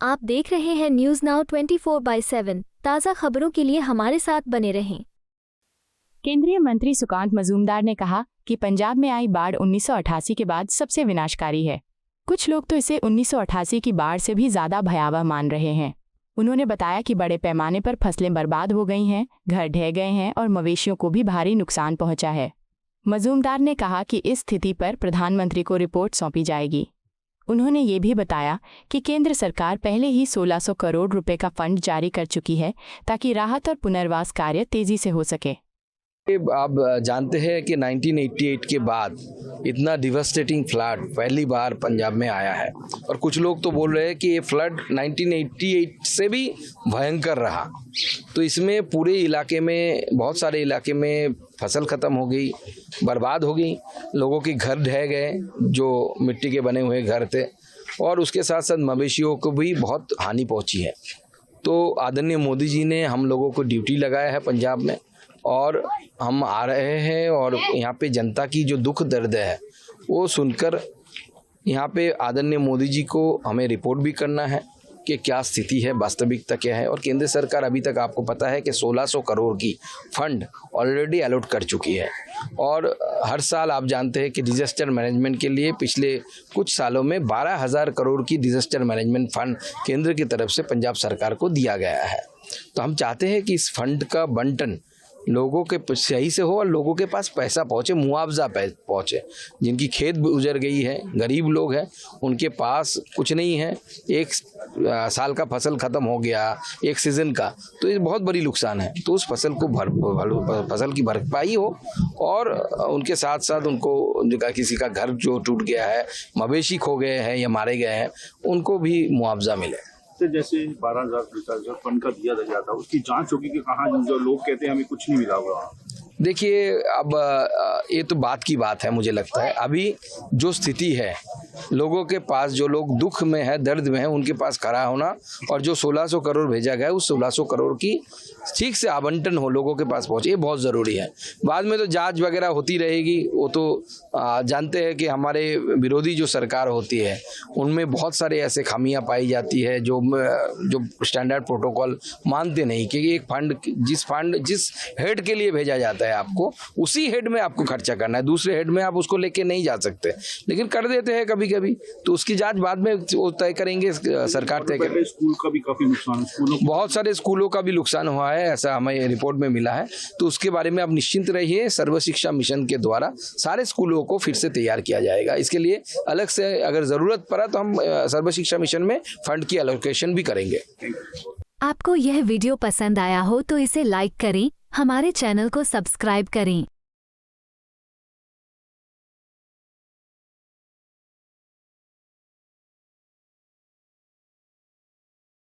आप देख रहे हैं न्यूज़ नाउ 24/7। ताज़ा खबरों के लिए हमारे साथ बने रहें। केंद्रीय मंत्री सुकांत मजूमदार ने कहा कि पंजाब में आई बाढ़ 1988 के बाद सबसे विनाशकारी है। कुछ लोग तो इसे 1988 की बाढ़ से भी ज़्यादा भयावह मान रहे हैं। उन्होंने बताया कि बड़े पैमाने पर फसलें बर्बाद हो गई हैं, घर ढह गए हैं और मवेशियों को भी भारी नुकसान पहुंचा है। मजूमदार ने कहा कि इस स्थिति पर प्रधानमंत्री को रिपोर्ट सौंपी जाएगी। उन्होंने ये भी बताया कि केंद्र सरकार पहले ही 1600 करोड़ रुपए का फंड जारी कर चुकी है ताकि राहत और पुनर्वास कार्य तेजी से हो सके। आप जानते हैं कि 1988 के बाद इतना डिवास्टेटिंग फ्लड पहली बार पंजाब में आया है और कुछ लोग तो बोल रहे हैं कि ये फ्लड 1988 से भी भयंकर रहा। तो इसमें पूरे इलाके में, बहुत सारे इलाके में फसल खत्म हो गई, बर्बाद हो गई, लोगों के घर ढह गए जो मिट्टी के बने हुए घर थे, और उसके साथ साथ मवेशियों को भी बहुत हानि पहुंची है। तो आदरणीय मोदी जी ने हम लोगों को ड्यूटी लगाया है पंजाब में, और हम आ रहे हैं और यहाँ पे जनता की जो दुख दर्द है वो सुनकर यहाँ पे आदरणीय मोदी जी को हमें रिपोर्ट भी करना है कि क्या स्थिति है, वास्तविकता क्या है। और केंद्र सरकार अभी तक आपको पता है कि 1600 करोड़ की फंड ऑलरेडी अलॉट कर चुकी है, और हर साल आप जानते हैं कि डिजास्टर मैनेजमेंट के लिए पिछले कुछ सालों में 12,000 करोड़ की डिजास्टर मैनेजमेंट फंड केंद्र की तरफ से पंजाब सरकार को दिया गया है। तो हम चाहते हैं कि इस फंड का बंटन लोगों के सही से हो और लोगों के पास पैसा पहुँचे, मुआवजा पहुँचे। जिनकी खेत उजड़ गई है, गरीब लोग हैं, उनके पास कुछ नहीं है, एक साल का फसल खत्म हो गया, एक सीज़न का, तो ये बहुत बड़ी नुकसान है। तो उस फसल को फसल की भरपाई हो, और उनके साथ साथ उनको किसी का घर जो टूट गया है, मवेशी खो गए हैं या मारे गए हैं, उनको भी मुआवजा मिले। जैसे 12,000 फंड का दिया जाता, उसकी जांच होगी कि कहाँ जो लोग कहते हैं हमें कुछ नहीं मिला हुआ। देखिए, अब ये तो बात की बात है। मुझे लगता है अभी जो स्थिति है, लोगों के पास, जो लोग दुख में है, दर्द में है, उनके पास खड़ा होना, और जो 1600 करोड़ भेजा गया है उस 1600 करोड़ की ठीक से आवंटन हो, लोगों के पास पहुंचे, ये बहुत ज़रूरी है। बाद में तो जांच वगैरह होती रहेगी, वो तो जानते हैं कि हमारे विरोधी जो सरकार होती है उनमें बहुत सारे ऐसे खामियां पाई जाती है जो स्टैंडर्ड प्रोटोकॉल मानते नहीं कि एक फंड जिस हेड के लिए भेजा जाता है आपको उसी हेड में आपको खर्चा करना है, दूसरे हेड में आप उसको लेके नहीं जा सकते, लेकिन कर देते हैं कभी कभी। तो उसकी जांच बाद में वो तय करेंगे, सरकार तय करेगी। स्कूल का भी काफी नुकसान, बहुत सारे स्कूलों का भी नुकसान हुआ है, ऐसा हमें रिपोर्ट में मिला है। तो उसके बारे में आप निश्चिंत रहिए, सर्व शिक्षा मिशन के द्वारा सारे स्कूलों को फिर से तैयार किया जाएगा। इसके लिए अलग से अगर जरूरत पड़ा तो हम सर्व शिक्षा मिशन में फंड की एलोकेशन भी करेंगे। आपको यह वीडियो पसंद आया हो तो इसे लाइक करें, हमारे चैनल को सब्सक्राइब करें।